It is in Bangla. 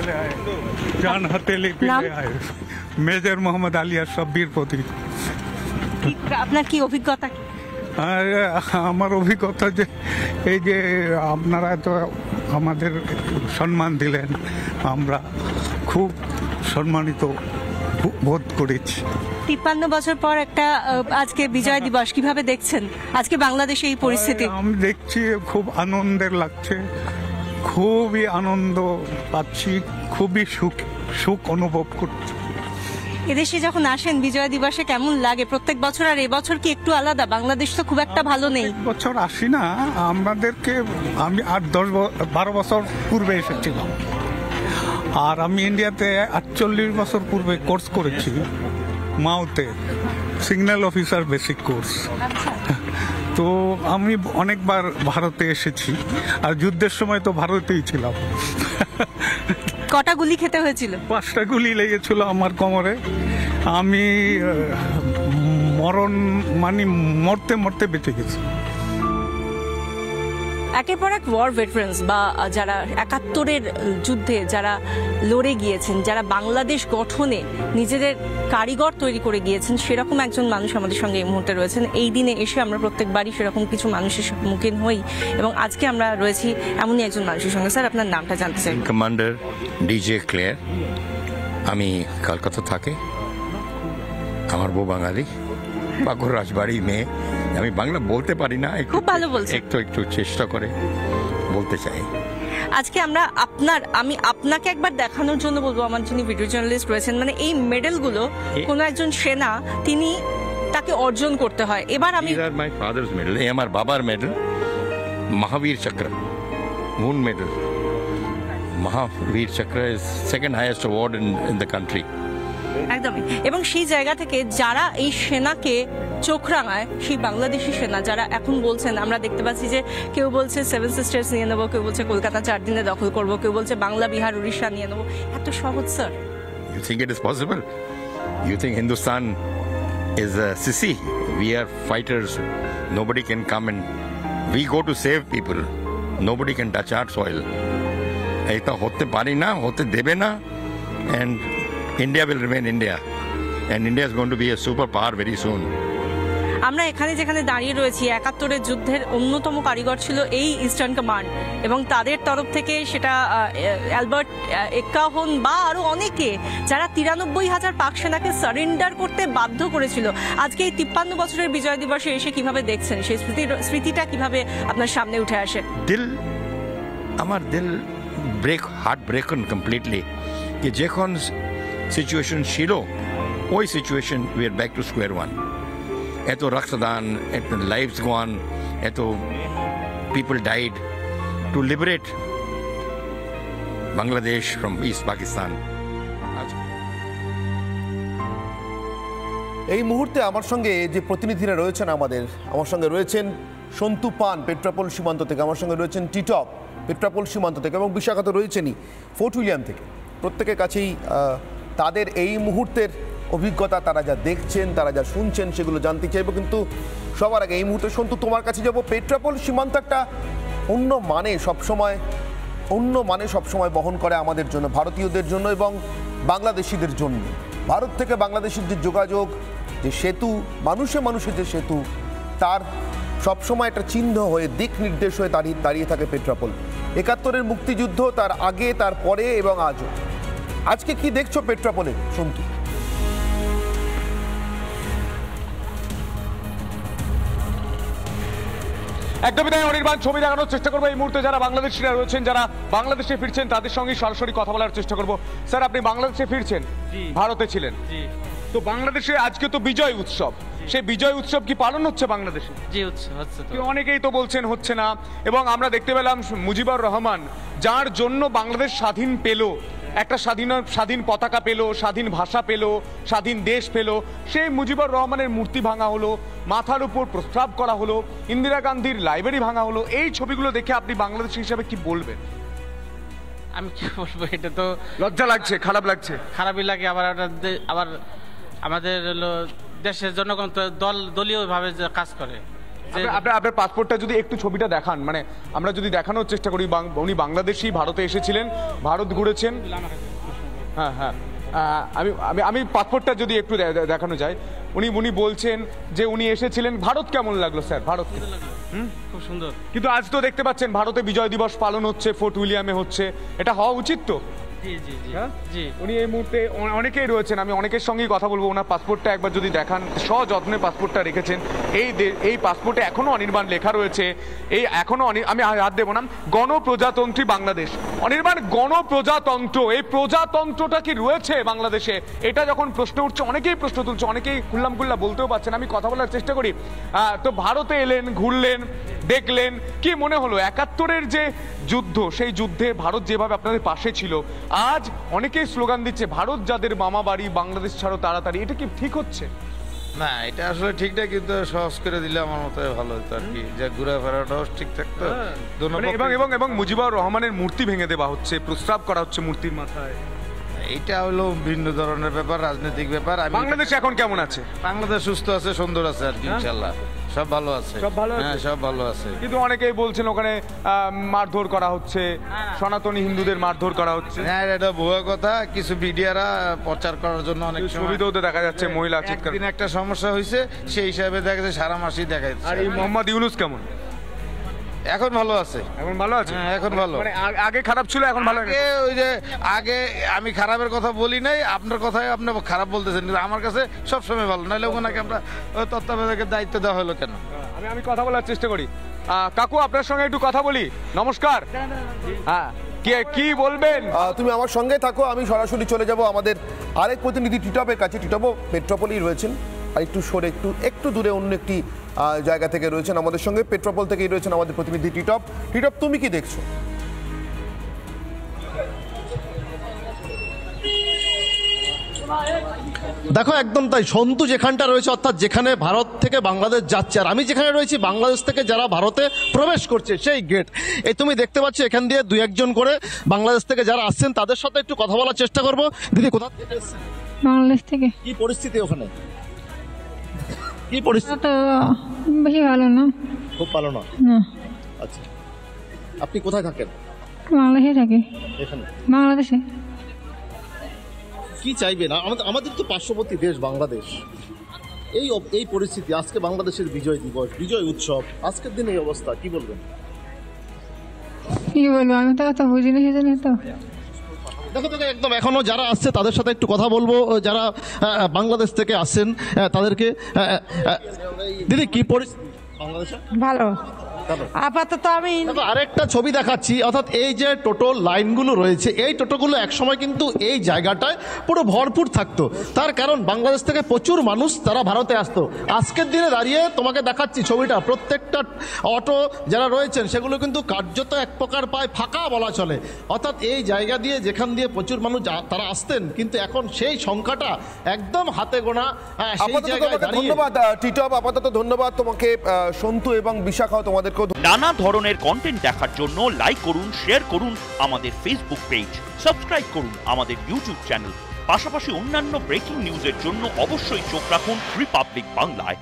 चले आए, जान हथेली पे ले आए। मेजर मोहम्मद आली আশরাফ বীর প্রতীক। আপনার কি অভিজ্ঞতা? আর আমার অভিজ্ঞতা যে এই যে আপনারা তো আমাদের সম্মান দিলেন, আমরা খুব সম্মানিত বোধ করেছি। 53 বছর পর একটা আজকে বিজয় দিবস, কিভাবে দেখছেন আজকে বাংলাদেশে এই পরিস্থিতি? আমি দেখছি খুব আনন্দের লাগছে, খুবই আনন্দ পাচ্ছি, খুবই সুখ অনুভব করছি। এদেশে যখন আসেন বিজয় দিবসে কেমন লাগে প্রত্যেক বছর, আর এবছর কি একটু আলাদা? বাংলাদেশ তো খুব একটা ভালো নেই। বছর আসি না, আমাদেরকে আমি 8-10-12 বছর পূর্বে এসেছিলাম, আর আমি ইন্ডিয়াতে 48 বছর পূর্বে কোর্স করেছি মাওতে, সিগন্যাল অফিসার বেসিক কোর্স। তো আমি অনেকবার ভারতে এসেছি, আর যুদ্ধের সময় তো ভারতেই ছিলাম। কটা গুলি খেতে হয়েছিল? 5টা গুলি লেগেছিল আমার কোমরে। আমি মরতে মরতে বেঁচে গেছি। একের পর এক ওয়ার ভেটারান্স বা যারা 71-এর যুদ্ধে যারা লড়ে গিয়েছেন, যারা বাংলাদেশ গঠনে নিজেদের কারিগর তৈরি করে গিয়েছেন, সেরকম একজন মানুষ আমাদের সঙ্গে এই মুহূর্তে রয়েছেন। এই দিনে এসে আমরা প্রত্যেকবারই সেরকম কিছু মানুষের সম্মুখীন হই, এবং আজকে আমরা রয়েছি এমনই একজন মানুষের সঙ্গে। স্যার, আপনার নামটা জানতে চাই। Commander DJ Claire. আমি কলকাতা থাকি, আমার বউ বাঙালি, বাঁকুড় রাজবাড়ি মেয়ে। আমি বাংলা বলতে পারি না, খুব ভালো বলছেন। একটু চেষ্টা করে বলতে চাই। আজকে আমি আপনাকে একবার দেখানোর জন্য বলবো, আমার যিনি ভিডিও জার্নালিস্ট রয়েছেন, মানে এই মেডেলগুলো কোনো একজন সেনা তাকে অর্জন করতে হয়। এবার আমি মাই ফাদার্স মেডেল, এই আমার বাবার মেডেল, মহাবীর চক্র, moon medal. Mahavir Chakra is second highest award in the country. একদমই। এবং সেই জায়গা থেকে যারা এই সেনাকে চোখ রাঙায়, সেই বাংলাদেশি সেনা যারা এখন বলছেন, আমরা দেখতে পাচ্ছি যে কেউ বলছে 7 সিস্টার্স নিয়ে নেবো, কেউ বলছে কলকাতা 4 দিনে দখল করবো, কেউ বলছে বাংলা, বিহার, উড়িষ্যা নিয়ে নেবো। এত সহজ sir? You think it is possible? You think Hindustan is a sissy? We are fighters. Nobody can come and we go to save people. Nobody can touch our soil. এটা হতে পারি না, হতে দেবে না, and India will remain India, and India is going to be a superpower very soon. আমরা এখানে যেখানে দাঁড়িয়ে রয়েছি, 71-এর যুদ্ধের অন্যতম কারিগর ছিল এই ইস্টার্ন কমান্ড, এবং তাদের তরফ থেকে সেটা অ্যালবার্ট এক্কা হন বা আরো অনেকে, যারা 93,000 পাক সেনাকে সারেন্ডার করতে বাধ্য করেছিল। আজকে এই 53 বছরের বিজয় দিবসে এসে কিভাবে দেখছেন, সেই স্মৃতিটা কিভাবে আপনার সামনে উঠে আসে? আমার দিল হার্ট ব্রেকন কমপ্লিটলি, যে যখন সিচুয়েশন ছিল ওই situation we are back to square one. এত রক্তদান, এত লাইভস গোয়ান, এত people died two liberate Bangladesh from east Pakistan. এই মুহূর্তে আমার সঙ্গে যে প্রতিনিধিরা রয়েছেন, আমার সঙ্গে রয়েছেন সন্তু পান পেট্রাপোল সীমান্ত থেকে, আমার সঙ্গে রয়েছেন টিটপ পেট্রাপোল সীমান্ত থেকে, এবং বিশাখাত রয়েছেনই ফোর্ট উইলিয়াম থেকে। প্রত্যেকের কাছেই তাদের এই মুহূর্তের অভিজ্ঞতা, তারা যা দেখছেন, তারা যা শুনছেন, সেগুলো জানতে চাইব। কিন্তু সবার আগে এই মুহূর্তে সন্তু তোমার কাছে যাব। পেট্রাপোল সীমান্ত একটা অন্য মানে সবসময় বহন করে আমাদের জন্য, ভারতীয়দের জন্য এবং বাংলাদেশিদের জন্য। ভারত থেকে বাংলাদেশের যে যোগাযোগ, যে সেতু, মানুষের যে সেতু, তার সবসময় একটা চিহ্ন হয়ে, দিক নির্দেশ হয়ে দাঁড়িয়ে থাকে পেট্রাপোল। 71-এর মুক্তিযুদ্ধ, তার আগে, তার পরে এবং আজও। আজকে কি দেখছো পেট্রাপোলে সন্তু? একদমই তাই অনির্বাণ, ছবি দেখানোর চেষ্টা করবো এই মুহূর্তে যারা বাংলাদেশিরা রয়েছেন, যারা বাংলাদেশে ফিরছেন, তাদের সঙ্গে সরাসরি কথা বলার চেষ্টা করবো। স্যার, আপনি বাংলাদেশে ফিরছেন, ভারতে ছিলেন, তো বাংলাদেশে আজকে তো বিজয় উৎসব, সেই বিজয় উৎসব কি পালন হচ্ছে বাংলাদেশে? জি হচ্ছে তো। অনেকেই তো বলছেন হচ্ছে না, এবং আমরা দেখতে পেলাম মুজিবুর রহমান, যার জন্য বাংলাদেশ স্বাধীন পেল, একটা স্বাধীন পতাকা পেল, স্বাধীন ভাষা পেল, স্বাধীন দেশ পেল, সেই মুজিবুর রহমানের মূর্তি ভাঙা হলো, মাথার উপর প্রস্রাব করা হলো, ইন্দিরা গান্ধীর লাইব্রেরি ভাঙা হলো। এই ছবিগুলো দেখে আপনি বাংলাদেশি হিসাবে কি বলবেন? আমি কি বলবো, এটা তো লজ্জা লাগছে, খারাপ লাগছে। খারাপই লাগে, আবার আমাদের দেশের জনগণ তো দলীয় ভাবে কাজ করে, আপনার পাসপোর্টটা যদি একটু ছবিটা দেখান, মানে আমরা যদি দেখানোর চেষ্টা করি, উনি বাংলাদেশি, ভারতে এসেছিলেন, ভারত ঘুরেছেন। হ্যাঁ হ্যাঁ, আমি পাসপোর্টটা যদি একটু দেখানো যায়। উনি বলছেন যে উনি এসেছিলেন। ভারত কেমন লাগলো স্যার? ভারত খুব সুন্দর। কিন্তু আজ তো দেখতে পাচ্ছেন ভারতে বিজয় দিবস পালন হচ্ছে, ফোর্ট উইলিয়ামে হচ্ছে, এটা হওয়া উচিত তো? জি জি জি জি। উনি এই মুহূর্তে অনেকেই রয়েছেন, আমি অনেকের সঙ্গেই কথা বলবো। ওনার পাসপোর্টটা একবার যদি দেখান, সযত্নে পাসপোর্টটা রেখেছেন। এই পাসপোর্টে এখনো অনির্বাণ লেখা রয়েছে। এই এখনো আমি হাত দেবো না, গণপ্রজাতন্ত্রী বাংলাদেশ। অনির্বাণ, গণপ্রজাতন্ত্র, এই প্রজাতন্ত্রটা কি রয়েছে বাংলাদেশে? এটা যখন প্রশ্ন উঠছে, অনেকেই প্রশ্ন তুলছে, অনেকেই খুল্লাম খুল্লা বলতেও পারছেন। আমি কথা বলার চেষ্টা করি। তো ভারতে এলেন, ঘুরলেন, দেখলেন, কি মনে হলো ৭১-এর যে যুদ্ধ, সেই যুদ্ধে ভারত যেভাবে আপনাদের পাশে ছিল, আজ অনেকেই স্লোগান দিচ্ছে ভারত যাদের মামা বাড়ি, বাংলাদেশ ছাড়ো তাড়াতাড়ি, এটা কি ঠিক হচ্ছে? না, এটা আসলে ঠিক না, কিন্তু সহজ করে দিলে আমার মতে ভালো হতো আর কি, যে ঘুরে ফেরাটাও ঠিক থাকতো। এবং মুজিবুর রহমানের মূর্তি ভেঙে দেওয়া হচ্ছে, প্রস্রাব করা হচ্ছে মূর্তির মাথায়। এটা হলো ভিন্ন ধরনের ব্যাপার, রাজনৈতিক ব্যাপার। বাংলাদেশ এখন কেমন আছে? বাংলাদেশ সুস্থ আছে, সুন্দর আছে আর কি, ইনশাল্লাহ সব ভালো আছে। সব ভালো আছে? হ্যাঁ, সব ভালো আছে। কিন্তু অনেকেই বলছেন ওখানে মারধর করা হচ্ছে, সনাতনী হিন্দুদের মারধর করা হচ্ছে। হ্যাঁ, এটা ভুয়া কথা। কিছু মিডিয়ারা প্রচার করার জন্য অনেক ছবিতেও তো দেখা যাচ্ছে মহিলা চিৎকার। একদিন একটা সমস্যা হয়েছে, সেই হিসাবে দেখা যাচ্ছে সারা মাসই দেখা যাচ্ছে। আর এই মোহাম্মদ ইউনূস কেমন? এখন ভালো আছে। এখন ভালো আছে? হ্যাঁ, এখন ভালো। মানে আগে খারাপ ছিল, এখন ভালো। আগে ওই যে আগে আমি খারাপের কথা বলি নাই, আপনার কথাই আপনি খারাপ বলতেছেন, কিন্তু আমার কাছে সবসময় ভালো। নাহলে ওনাকে আমরা তত্ত্বাবধায়কের দায়িত্ব দেওয়া হলো কেন? আমি কথা বলার চেষ্টা করি। কাকু, আপনার সঙ্গে একটু কথা বলি। নমস্কার। হ্যাঁ, কি বলবেন? তুমি আমার সঙ্গে থাকো, আমি সরাসরি চলে যাব আমাদের আরেক প্রতিনিধি টিটপের কাছে। টিটপও পেট্রোপোলেই রয়েছেন, আর একটু সরে একটু দূরে অন্য একটি জায়গা থেকে রয়েছেন আমাদের সঙ্গে। পেট্রোপোল থেকেই রয়েছেন আমাদের প্রতিনিধি টিটপ। তুমি কি দেখছো? দেখো, একদম তাই। সন্তু যেখানটা রয়েছে, অর্থাৎ যেখানে ভারত থেকে বাংলাদেশ যাচ্ছে, আর আমি যেখানে রয়েছি বাংলাদেশ থেকে যারা ভারতে প্রবেশ করছে সেই গেট। এই তুমি দেখতে পাচ্ছ, এখান দিয়ে ২-১ জন করে বাংলাদেশ থেকে যারা আসছেন তাদের সাথে একটু কথা বলার চেষ্টা করবো। দিদি, কোথা থেকে এসেছেন? বাংলাদেশ থেকে। কি পরিস্থিতি ওখানে? কি পরিস্থিতি? তো বেশি ভালো না। খুব ভালো না? না। আচ্ছা, আপনি কোথায় থাকেন? বাংলাদেশে থাকি। এখানে বাংলাদেশে। কি চাইবেন? আমাদের তো পার্শ্ববর্তী দেশ বাংলাদেশ। এই পরিস্থিতি, আজকে বাংলাদেশের বিজয় দিবস, বিজয় উৎসব, আজকের দিনে এই অবস্থা, কি বলবেন? কি বলবো, আমি তো অত বুঝি না, সেজন্য তো। দেখো, একদম এখনো যারা আসছে তাদের সাথে একটু কথা বলবো, যারা বাংলাদেশ থেকে আসছেন তাদেরকে। দিদি, কি পরিস্থিতি বাংলাদেশে? ভালো আপাতত। আমি আরেকটা ছবি দেখাচ্ছি, অর্থাৎ এই যে টোটো লাইনগুলো রয়েছে, এই টোটোগুলো একসময় কিন্তু এই জায়গাটায় পুরো ভরপুর থাকতো। তার কারণ বাংলাদেশ থেকে প্রচুর মানুষ তারা ভারতে আসতো। আজকের দিনে দাঁড়িয়ে তোমাকে দেখাচ্ছি ছবিটা, প্রত্যেকটা অটো যারা রয়েছেন সেগুলো কিন্তু কার্যত এক প্রকার পায় ফাঁকা বলা চলে। অর্থাৎ এই জায়গা দিয়ে, যেখান দিয়ে প্রচুর মানুষ তারা আসতেন, কিন্তু এখন সেই সংখ্যাটা একদম হাতে গোনা। ধন্যবাদ টিটপ, আপাতত ধন্যবাদ তোমাকে। সন্তু এবং বিশাখাও তোমাদের নানা ধরনের কন্টেন্ট দেখার জন্য লাইক করুন, শেয়ার করুন আমাদের ফেসবুক পেজ, সাবস্ক্রাইব করুন আমাদের ইউটিউব চ্যানেল। পাশাপাশি অন্যান্য ব্রেকিং নিউজের জন্য অবশ্যই চোখ রাখুন রিপাবলিক বাংলায়।